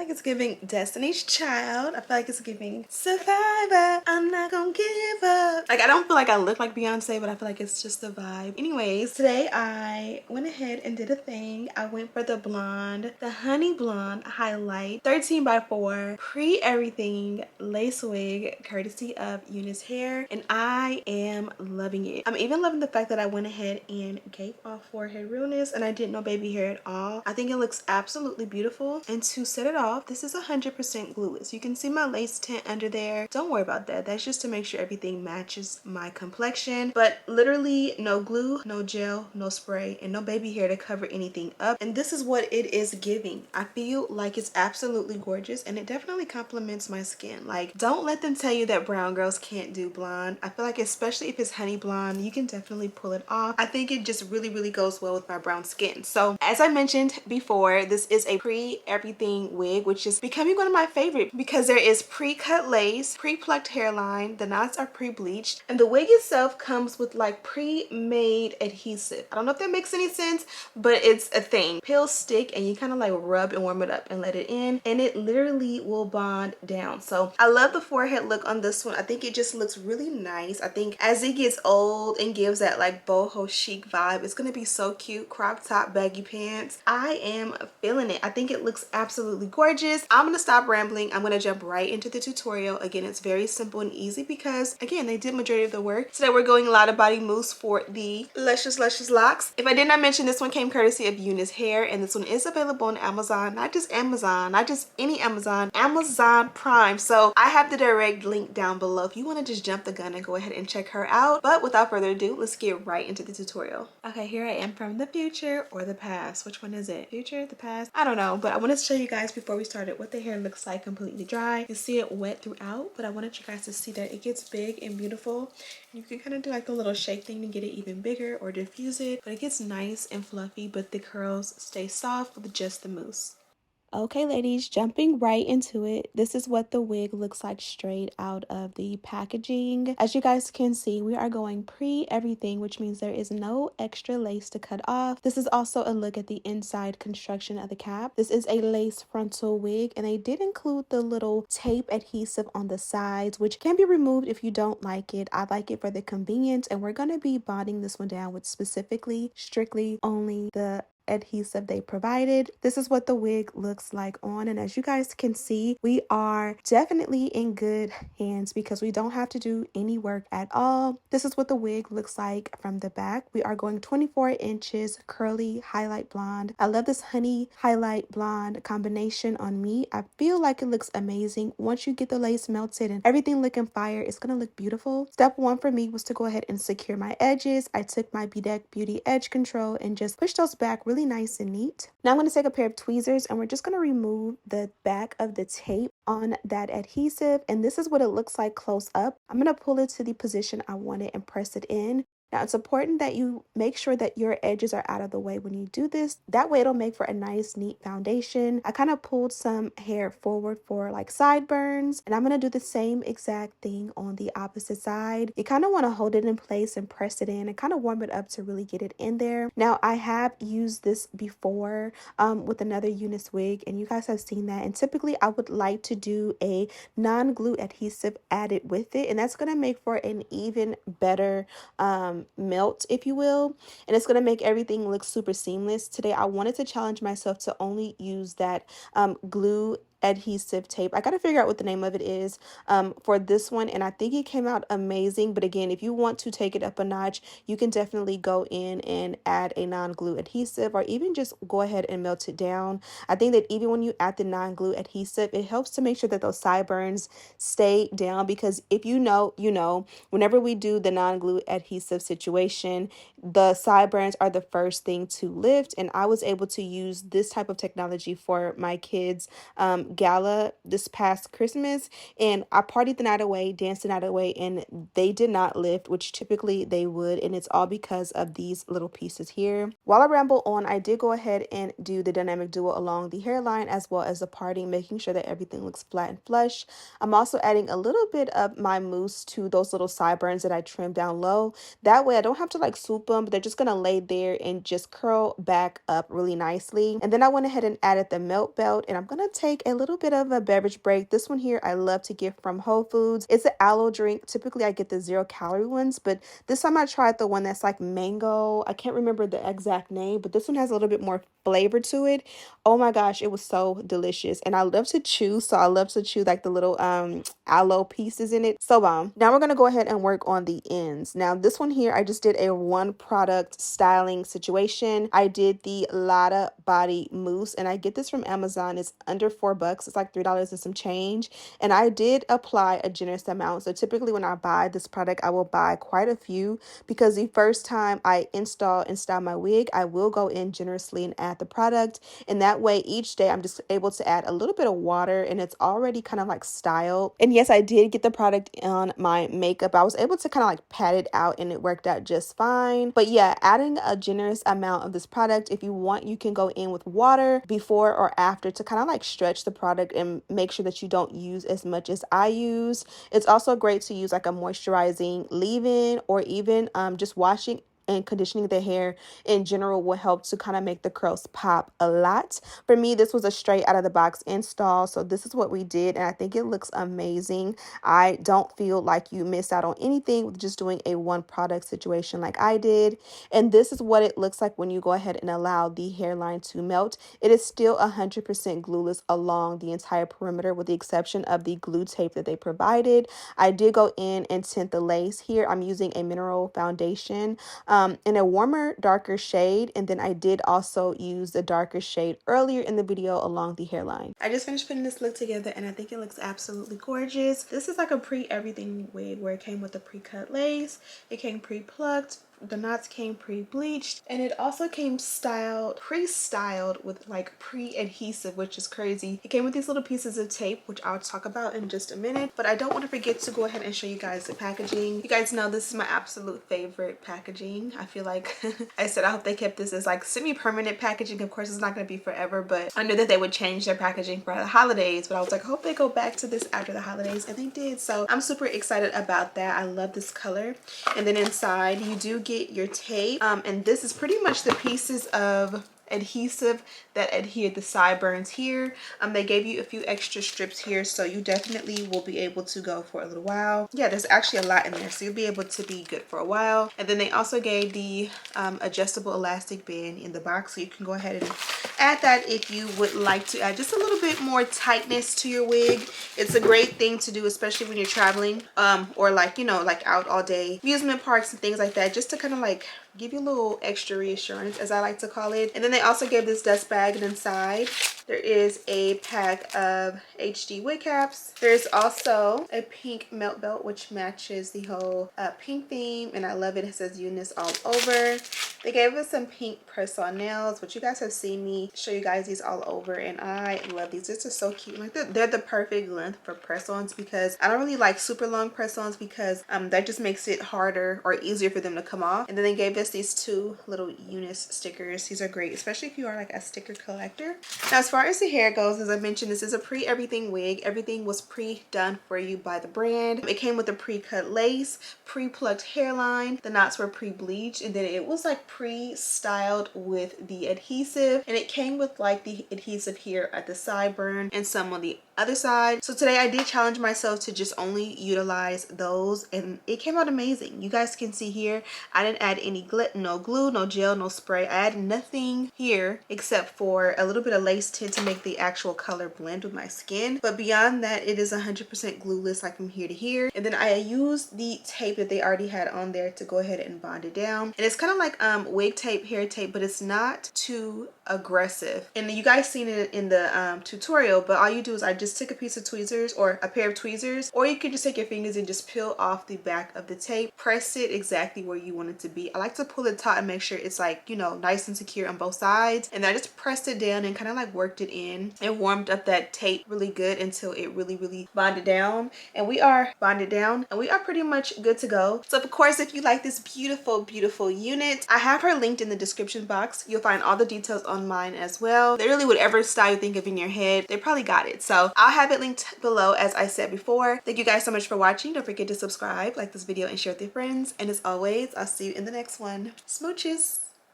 like it's giving Destiny's Child. I feel like it's giving Survivor. I'm not gonna give up. Like, I don't feel like I look like Beyonce, but I feel like it's just the vibe. Anyways, today I went ahead and did a thing. I went for the blonde, the honey blonde highlight, 13 by 4, pre-everything lace wig, courtesy of UNICE hair, and I am loving it. I'm even loving the fact that I went ahead and gave off forehead realness and I didn't know baby hair at all. I think it looks absolutely beautiful. And to set it off, this is 100% glueless. You can see my lace tint under there. Don't worry about that. That's just to make sure everything matches my complexion. But literally no glue, no gel, no spray, and no baby hair to cover anything up. And this is what it is giving. I feel like it's absolutely gorgeous and it definitely complements my skin. Like, don't let them tell you that brown girls can't do blonde. I feel like especially if it's honey blonde, you can definitely pull it off. I think it just really goes well with my brown skin. So as I mentioned before, this is a pre-everything wig, which is becoming one of my favorite because there is pre-cut lace, pre-plucked hairline, the knots are pre-bleached, and the wig itself comes with like pre-made adhesive. I don't know if that makes any sense, but it's a thing. Peel stick and you kind of like rub and warm it up and let it in, and it literally will bond down. So I love the forehead look on this one. I think it just looks really nice. I think as it gets old and gives that like boho chic vibe, it's gonna be so cute. Crop top, baggy pants. I am feeling it. I think it looks absolutely gorgeous. I'm gonna stop rambling. I'm gonna jump right into the tutorial. Again, it's very simple and easy because again, they did majority of the work. Today we're going Lotta Body Mousse for the luscious locks. If I did not mention, this one came courtesy of UNICE hair, and this one is available on Amazon. Not just Amazon, not just any Amazon, Amazon Prime. So I have the direct link down below if you want to just jump the gun and go ahead and check her out. But without further ado, let's get right into the tutorial. Okay, here I am from the future or the past. Which one is it? Future, the past? I don't know, but I wanted to show you guys before we started what the hair looks like completely dry. You see it wet throughout, but I wanted you guys to see that it gets big and beautiful. You can kind of do like a little shake thing to get it even bigger or diffuse it, but it gets nice and fluffy, but the curls stay soft with just the mousse. Okay, ladies, jumping right into it. This is what the wig looks like straight out of the packaging. As you guys can see, we are going pre-everything, which means there is no extra lace to cut off. This is also a look at the inside construction of the cap. This is a lace frontal wig, and they did include the little tape adhesive on the sides, which can be removed if you don't like it. I like it for the convenience, and we're going to be bonding this one down with specifically, strictly only the adhesive they provided. This is what the wig looks like on, and as you guys can see, we are definitely in good hands because we don't have to do any work at all. This is what the wig looks like from the back. We are going 24 inches curly highlight blonde. I love this honey highlight blonde combination on me. I feel like it looks amazing. Once you get the lace melted and everything looking fire, it's gonna look beautiful. Step one for me was to go ahead and secure my edges. I took my Bedeck Beauty Edge Control and just pushed those back really nice and neat. Now I'm going to take a pair of tweezers and we're just going to remove the back of the tape on that adhesive, and this is what it looks like close up. I'm going to pull it to the position I want it and press it in. Now it's important that you make sure that your edges are out of the way when you do this. That way it'll make for a nice neat foundation. I kind of pulled some hair forward for like sideburns, and I'm going to do the same exact thing on the opposite side. You kind of want to hold it in place and press it in and kind of warm it up to really get it in there. Now I have used this before with another UNICE wig, and you guys have seen that, and typically I would like to do a non-glue adhesive added with it, and that's going to make for an even better melt, if you will, and it's going to make everything look super seamless. Today I wanted to challenge myself to only use that glue adhesive tape. I gotta figure out what the name of it is for this one, and I think it came out amazing. But again, if you want to take it up a notch, you can definitely go in and add a non-glue adhesive, or even just go ahead and melt it down. I think that even when you add the non-glue adhesive, it helps to make sure that those sideburns stay down, because if you know, whenever we do the non-glue adhesive situation, the sideburns are the first thing to lift, and I was able to use this type of technology for my kids gala this past Christmas, and I partied the night away, danced the night away, and they did not lift, which typically they would, and it's all because of these little pieces here. While I ramble on, I did go ahead and do the dynamic duo along the hairline as well as the parting, making sure that everything looks flat and flush. I'm also adding a little bit of my mousse to those little sideburns that I trimmed down low. That way I don't have to like swoop them, but they're just gonna lay there and just curl back up really nicely. And then I went ahead and added the melt belt, and I'm gonna take a little little bit of a beverage break. This one here I love to get from Whole Foods. It's an aloe drink. Typically I get the 0-calorie ones, but this time I tried the one that's like mango. I can't remember the exact name, but this one has a little bit more flavor to it. Oh my gosh, it was so delicious. And I love to chew, so I love to chew like the little aloe pieces in it. So now we're gonna go ahead and work on the ends. Now this one here, I just did a one product styling situation. I did the Lotta Body Mousse, and I get this from Amazon. It's under $4. It's like $3 and some change. And I did apply a generous amount. So typically when I buy this product, I will buy quite a few, because the first time I install and style my wig, I will go in generously and add the product. And that way each day I'm just able to add a little bit of water, and it's already kind of like styled. And yes, I did get the product on my makeup. I was able to kind of like pat it out, and it worked out just fine. But yeah, adding a generous amount of this product. If you want, you can go in with water before or after to kind of like stretch the product and make sure that you don't use as much as I use. It's also great to use like a moisturizing leave-in, or even just washing and conditioning the hair in general will help to kind of make the curls pop a lot. For me, this was a straight out of the box install, so this is what we did, and I think it looks amazing. I don't feel like you miss out on anything with just doing a one product situation like I did. And this is what it looks like when you go ahead and allow the hairline to melt. It is still 100% glueless along the entire perimeter, with the exception of the glue tape that they provided. I did go in and tint the lace here. I'm using a mineral foundation in a warmer, darker shade. And then I did also use the darker shade earlier in the video along the hairline. I just finished putting this look together, and I think it looks absolutely gorgeous. This is like a pre-everything wig where it came with a pre-cut lace. It came pre-plucked. The knots came pre-bleached, and it also came pre-styled with like pre-adhesive, which is crazy. It came with these little pieces of tape, which I'll talk about in just a minute, but I don't want to forget to go ahead and show you guys the packaging. You guys know this is my absolute favorite packaging. I feel like I said I hope they kept this as like semi-permanent packaging. Of course, it's not going to be forever, but I knew that they would change their packaging for the holidays, but I was like, I hope they go back to this after the holidays, and they did. So I'm super excited about that. I love this color. And then inside you do get your tape, and this is pretty much the pieces of adhesive that adhere the sideburns here. They gave you a few extra strips here, so you definitely will be able to go for a little while. Yeah, there's actually a lot in there, so you'll be able to be good for a while. And then they also gave the adjustable elastic band in the box, so you can go ahead and add that if you would like to add just a little bit more tightness to your wig. It's a great thing to do, especially when you're traveling or like, you know, like out all day amusement parks and things like that, just to kind of like give you a little extra reassurance, as I like to call it. And then they also gave this dust bag, and inside there is a pack of HD wig caps. There's also a pink melt belt, which matches the whole pink theme, and I love it. It says UNICE all over. They gave us some pink press-on nails, which you guys have seen me show you guys these all over, and I love these. These are so cute. Like they're the perfect length for press-ons, because I don't really like super long press-ons, because that just makes it harder or easier for them to come off. And then they gave us these two little UNICE stickers. These are great, especially if you are like a sticker collector. Now, as far as the hair goes, as I mentioned, this is a pre-everything wig. Everything was pre-done for you by the brand. It came with a pre-cut lace, pre-plucked hairline. The knots were pre-bleached, and then it was like pre-styled with the adhesive, and it came with like the adhesive here at the sideburn and some on the other side. So today I did challenge myself to just only utilize those, and it came out amazing. You guys can see here I didn't add any no glue, no gel, no spray. I added nothing here except for a little bit of lace tint to make the actual color blend with my skin, but beyond that it is 100% glueless, like from here to here. And then I used the tape that they already had on there to go ahead and bond it down, and it's kind of like wig tape, hair tape, but it's not too aggressive. And you guys seen it in the tutorial, but all you do is I just took a piece of tweezers or a pair of tweezers, or you can just take your fingers and just peel off the back of the tape, press it exactly where you want it to be. I like to pull it taut and make sure it's like, you know, nice and secure on both sides. And then I just pressed it down and kind of like worked it in and warmed up that tape really good until it really bonded down. And we are bonded down, and we are pretty much good to go. So of course, if you like this beautiful unit, I have her linked in the description box. You'll find all the details on mine as well. Literally whatever style you think of in your head, they probably got it. So I'll have it linked below, as I said before. Thank you guys so much for watching. Don't forget to subscribe, like this video, and share with your friends. And as always, I'll see you in the next one. Smooches.